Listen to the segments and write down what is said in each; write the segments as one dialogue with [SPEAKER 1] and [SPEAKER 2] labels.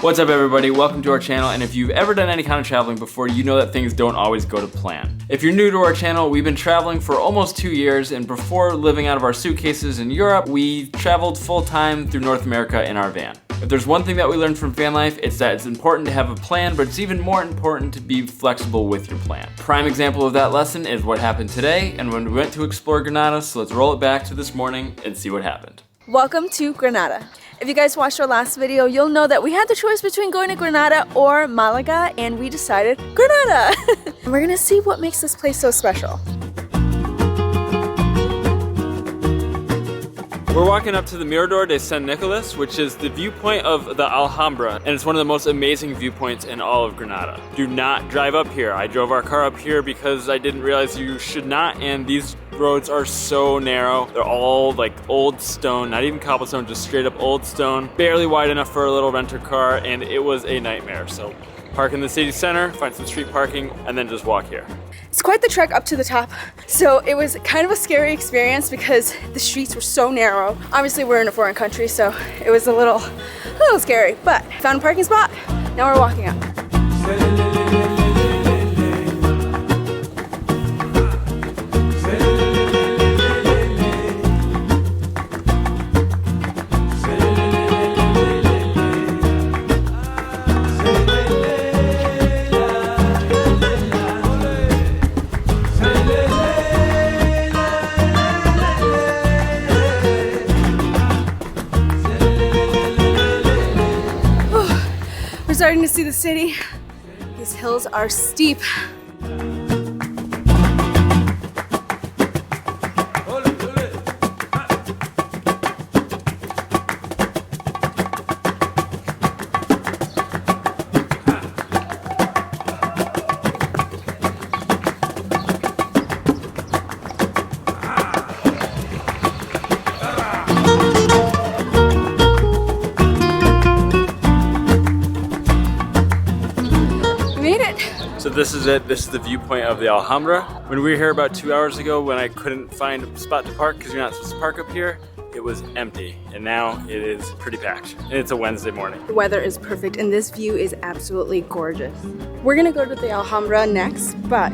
[SPEAKER 1] What's up everybody, welcome to our channel, and if you've ever done any kind of traveling before, you know that things don't always go to plan. If you're new to our channel, we've been traveling for almost 2 years, and before living out of our suitcases in Europe, we traveled full-time through North America in our van. If there's one thing that we learned from van life, it's that it's important to have a plan, but it's even more important to be flexible with your plan. Prime example of that lesson is what happened today, and when we went to explore Granada, so let's roll it back to this morning and see what happened.
[SPEAKER 2] Welcome to Granada. If you guys watched our last video, you'll know that we had the choice between going to Granada or Malaga, and we decided Granada. And we're gonna see what makes this place so special.
[SPEAKER 1] We're walking up to the Mirador de San Nicolas, which is the viewpoint of the Alhambra, and it's one of the most amazing viewpoints in all of Granada. Do not drive up here. I drove our car up here because I didn't realize you should not, and these roads are so narrow. They're all like old stone, not even cobblestone, just straight up old stone, barely wide enough for a little renter car, and it was a nightmare. So park in the city center, find some street parking, and then just walk here.
[SPEAKER 2] It's quite the trek up to the top, so it was kind of a scary experience because the streets were so narrow. Obviously we're in a foreign country, so it was a little scary, but found a parking spot. Now we're walking up. We're starting to see the city. These hills are steep.
[SPEAKER 1] So this is it. This is the viewpoint of the Alhambra. When we were here about 2 hours ago, when I couldn't find a spot to park because you're not supposed to park up here, it was empty, and now it is pretty packed. And it's a Wednesday morning.
[SPEAKER 2] The weather is perfect, and this view is absolutely gorgeous. We're gonna go to the Alhambra next, but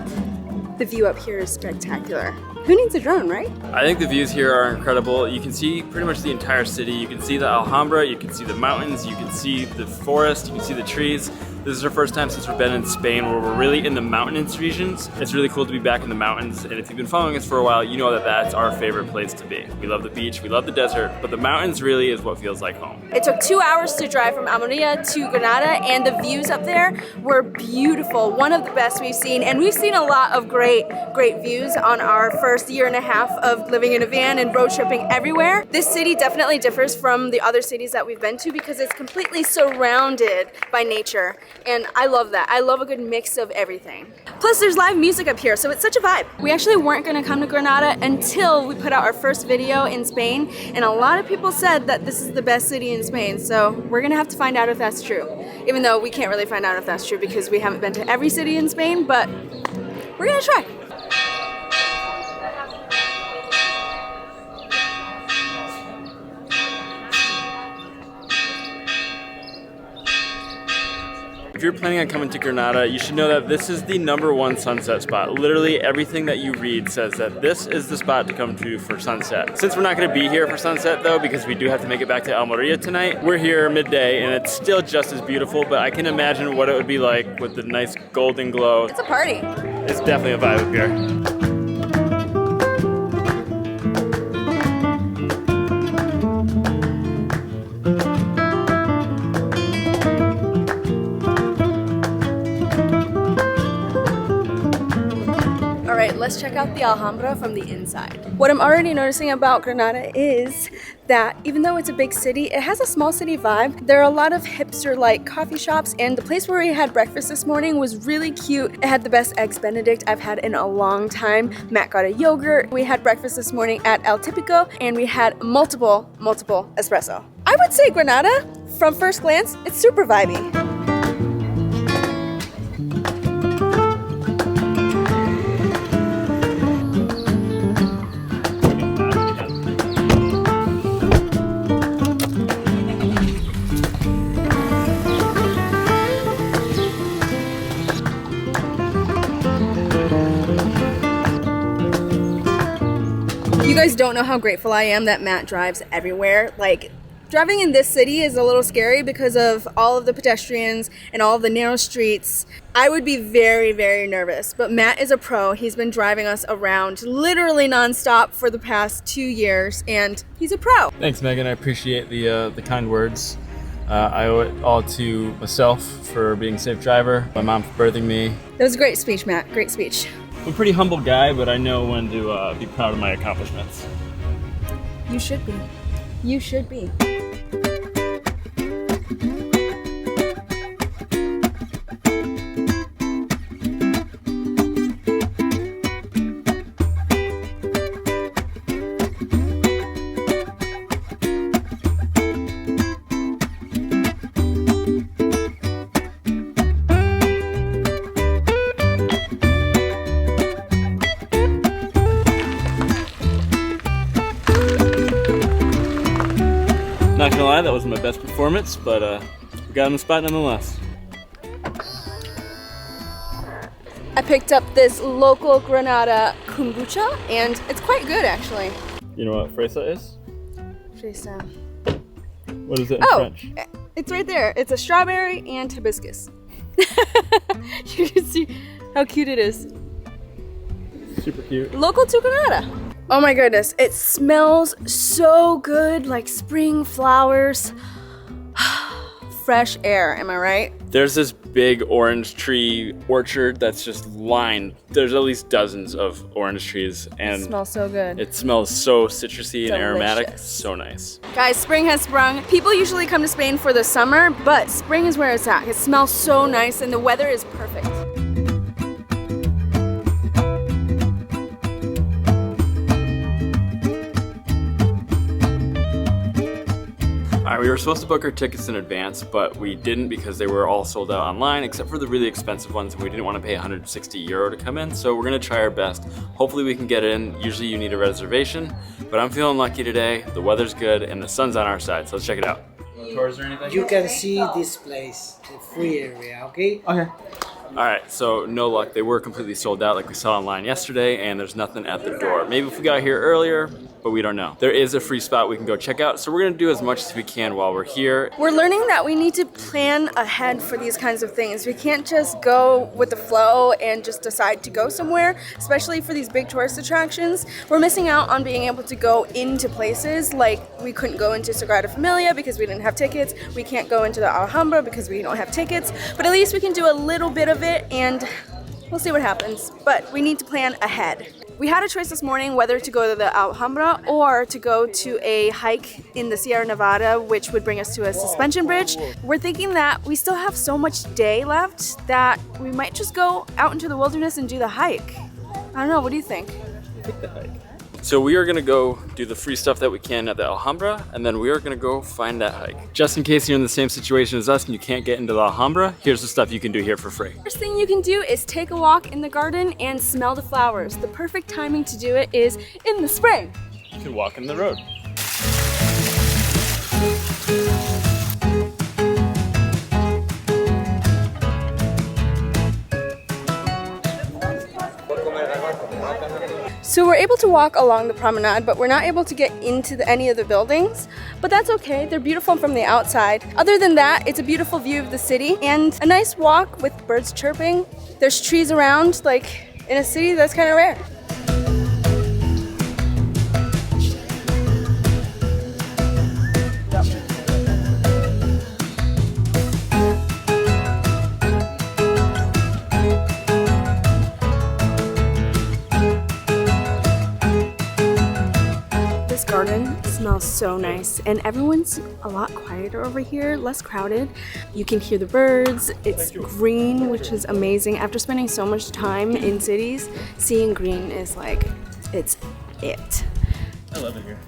[SPEAKER 2] the view up here is spectacular. Who needs a drone, right?
[SPEAKER 1] I think the views here are incredible. You can see pretty much the entire city. You can see the Alhambra, you can see the mountains, you can see the forest, you can see the trees. This is our first time since we've been in Spain where we're really in the mountainous regions. It's really cool to be back in the mountains, and if you've been following us for a while, you know that that's our favorite place to be. We love the beach, we love the desert, but the mountains really is what feels like home.
[SPEAKER 2] It took 2 hours to drive from Almeria to Granada, and the views up there were beautiful. One of the best we've seen, and we've seen a lot of great views on our first year and a half of living in a van and road tripping everywhere. This city definitely differs from the other cities that we've been to because it's completely surrounded by nature. And I love that. I love a good mix of everything. Plus there's live music up here, so it's such a vibe. We actually weren't gonna come to Granada until we put out our first video in Spain, and a lot of people said that this is the best city in Spain, so we're gonna have to find out if that's true. Even though we can't really find out if that's true because we haven't been to every city in Spain, but we're gonna try.
[SPEAKER 1] If you're planning on coming to Granada, you should know that this is the #1 sunset spot. Literally everything that you read says that this is the spot to come to for sunset. Since we're not gonna be here for sunset though, because we do have to make it back to Almeria tonight, we're here midday and it's still just as beautiful, but I can imagine what it would be like with the nice golden glow.
[SPEAKER 2] It's a party.
[SPEAKER 1] It's definitely a vibe up here.
[SPEAKER 2] Alright, let's check out the Alhambra from the inside. What I'm already noticing about Granada is that even though it's a big city, it has a small city vibe. There are a lot of hipster-like coffee shops, and the place where we had breakfast this morning was really cute. It had the best eggs Benedict I've had in a long time. Matt got a yogurt. We had breakfast this morning at El Típico, and we had multiple espresso. I would say Granada, from first glance, it's super vibey. You guys don't know how grateful I am that Matt drives everywhere. Like, driving in this city is a little scary because of all of the pedestrians and all of the narrow streets. I would be very, very nervous, but Matt is a pro. He's been driving us around literally nonstop for the past 2 years, and he's a pro.
[SPEAKER 1] Thanks, Megan. I appreciate the kind words. I owe it all to myself for being a safe driver, my mom for birthing me.
[SPEAKER 2] That was a great speech, Matt. Great speech.
[SPEAKER 1] I'm a pretty humble guy, but I know when to be proud of my accomplishments.
[SPEAKER 2] You should be. You should be.
[SPEAKER 1] Not gonna lie, that wasn't my best performance, but we got on the spot nonetheless.
[SPEAKER 2] I picked up this local Granada kombucha, and it's quite good, actually.
[SPEAKER 1] You know what fresa is?
[SPEAKER 2] Fresa.
[SPEAKER 1] What is it in French?
[SPEAKER 2] It's right there. It's a strawberry and hibiscus. You can see how cute it is.
[SPEAKER 1] Super cute.
[SPEAKER 2] Local to Granada. Oh my goodness, it smells so good, like spring flowers. Fresh air, am I right?
[SPEAKER 1] There's this big orange tree orchard that's just lined. There's at least dozens of orange trees, and
[SPEAKER 2] It smells so good.
[SPEAKER 1] it smells so citrusy and aromatic.
[SPEAKER 2] Delicious.
[SPEAKER 1] So nice.
[SPEAKER 2] Guys, spring has sprung. People usually come to Spain for the summer, but spring is where it's at. It smells so nice and the weather is perfect.
[SPEAKER 1] All right, we were supposed to book our tickets in advance, but we didn't because they were all sold out online, except for the really expensive ones, and we didn't want to pay 160 euro to come in, so we're gonna try our best. Hopefully we can get in. Usually you need a reservation, but I'm feeling lucky today. The weather's good, and the sun's on our side, so let's check it out. Tours or anything?
[SPEAKER 3] You can see this place, the free area, okay?
[SPEAKER 1] Okay. All right, so no luck. They were completely sold out like we saw online yesterday, and there's nothing at the door. Maybe if we got here earlier, but we don't know. There is a free spot we can go check out, so we're gonna do as much as we can while we're here.
[SPEAKER 2] We're learning that we need to plan ahead for these kinds of things. We can't just go with the flow and just decide to go somewhere, especially for these big tourist attractions. We're missing out on being able to go into places like we couldn't go into Sagrada Familia because we didn't have tickets. We can't go into the Alhambra because we don't have tickets, but at least we can do a little bit of it, and we'll see what happens. But we need to plan ahead. We had a choice this morning whether to go to the Alhambra or to go to a hike in the Sierra Nevada, which would bring us to a suspension bridge. We're thinking that we still have so much day left that we might just go out into the wilderness and do the hike. I don't know, what do you think?
[SPEAKER 1] So we are gonna go do the free stuff that we can at the Alhambra, and then we are gonna go find that hike. Just in case you're in the same situation as us and you can't get into the Alhambra, here's the stuff you can do here for free.
[SPEAKER 2] First thing you can do is take a walk in the garden and smell the flowers. The perfect timing to do it is in the spring.
[SPEAKER 1] You can walk in the road.
[SPEAKER 2] So we're able to walk along the promenade, but we're not able to get into any of the buildings. But that's okay, they're beautiful from the outside. Other than that, it's a beautiful view of the city and a nice walk with birds chirping. There's trees around, like in a city that's kind of rare. Garden smells so nice, and everyone's a lot quieter over here, less crowded. You can hear the birds. It's green, which is amazing. After spending so much time in cities, seeing green is like, it's it.
[SPEAKER 1] I love it here.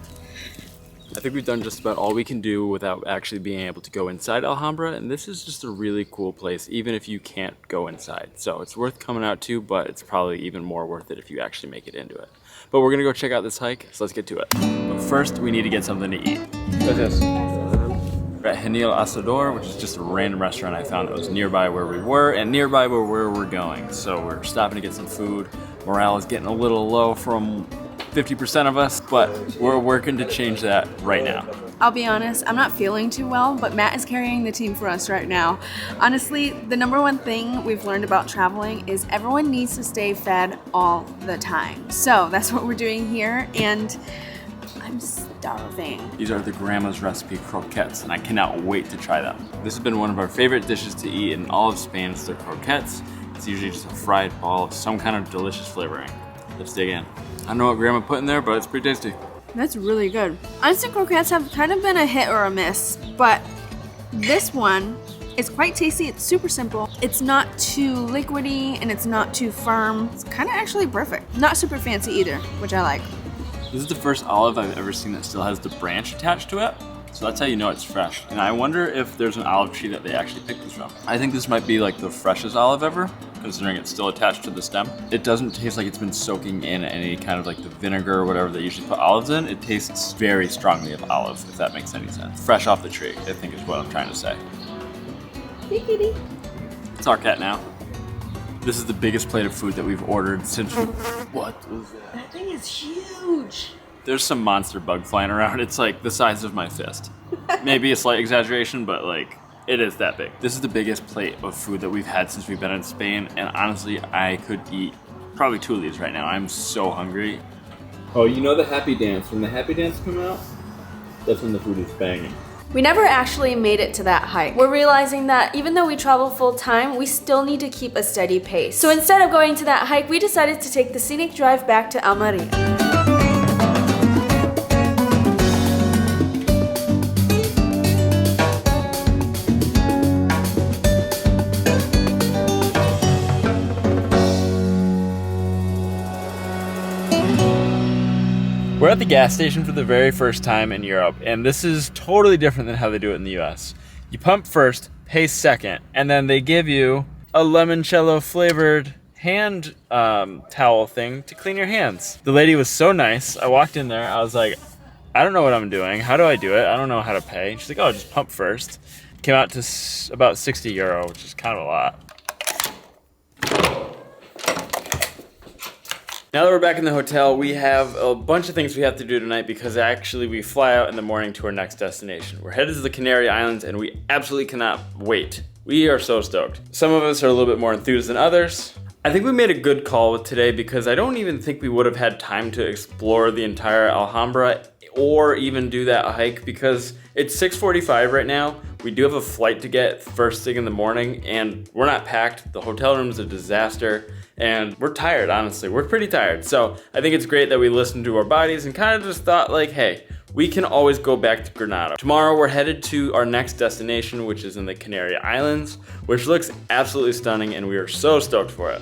[SPEAKER 1] I think we've done just about all we can do without actually being able to go inside Alhambra, and this is just a really cool place, even if you can't go inside. So it's worth coming out to, but it's probably even more worth it if you actually make it into it. But we're gonna go check out this hike, so let's get to it. But first, we need to get something to eat. What's this? We're at Genil Asador, which is just a random restaurant I found that was nearby where we were and nearby where we're going. So we're stopping to get some food. Morale is getting a little low from 50% of us, but we're working to change that right now.
[SPEAKER 2] I'll be honest, I'm not feeling too well, but Matt is carrying the team for us right now. Honestly, the number one thing we've learned about traveling is everyone needs to stay fed all the time. So that's what we're doing here, and I'm starving.
[SPEAKER 1] These are the grandma's recipe croquettes, and I cannot wait to try them. This has been one of our favorite dishes to eat in all of Spain. It's the croquettes. It's usually just a fried ball of some kind of delicious flavoring. Let's dig in. I don't know what grandma put in there, but it's pretty tasty.
[SPEAKER 2] That's really good. Instant croquettes have kind of been a hit or a miss, but this one is quite tasty. It's super simple. It's not too liquidy and it's not too firm. It's kind of actually perfect. Not super fancy either, which I like.
[SPEAKER 1] This is the first olive I've ever seen that still has the branch attached to it. So that's how you know it's fresh. And I wonder if there's an olive tree that they actually picked this from. I think this might be like the freshest olive ever, considering it's still attached to the stem. It doesn't taste like it's been soaking in any kind of like the vinegar or whatever they usually put olives in. It tastes very strongly of olive, if that makes any sense. Fresh off the tree, I think is what I'm trying to say.
[SPEAKER 2] Hey, kitty.
[SPEAKER 1] It's our cat now. This is the biggest plate of food that we've ordered since what was that?
[SPEAKER 2] That thing is huge.
[SPEAKER 1] There's some monster bug flying around. It's like the size of my fist. Maybe a slight exaggeration, but like it is that big. This is the biggest plate of food that we've had since we've been in Spain, and honestly, I could eat probably 2 of these right now. I'm so hungry. Oh, you know the happy dance. When the happy dance come out, that's when the food is banging.
[SPEAKER 2] We never actually made it to that hike. We're realizing that even though we travel full time, we still need to keep a steady pace. So instead of going to that hike, we decided to take the scenic drive back to Almeria.
[SPEAKER 1] We're at the gas station for the very first time in Europe, and this is totally different than how they do it in the US. You pump first, pay second, and then they give you a limoncello flavored hand towel thing to clean your hands. The lady was so nice. I walked in there, I was like, I don't know what I'm doing. How do I do it? I don't know how to pay. She's like, oh, just pump first. Came out to about €60, which is kind of a lot. Now that we're back in the hotel, we have a bunch of things we have to do tonight because actually we fly out in the morning to our next destination. We're headed to the Canary Islands and we absolutely cannot wait. We are so stoked. Some of us are a little bit more enthused than others. I think we made a good call with today because I don't even think we would have had time to explore the entire Alhambra or even do that hike because it's 6:45 right now. We do have a flight to get first thing in the morning and we're not packed. The hotel room is a disaster. And we're tired, honestly. We're pretty tired. So I think it's great that we listened to our bodies and kind of just thought like, hey, we can always go back to Granada. Tomorrow we're headed to our next destination, which is in the Canary Islands, which looks absolutely stunning and we are so stoked for it.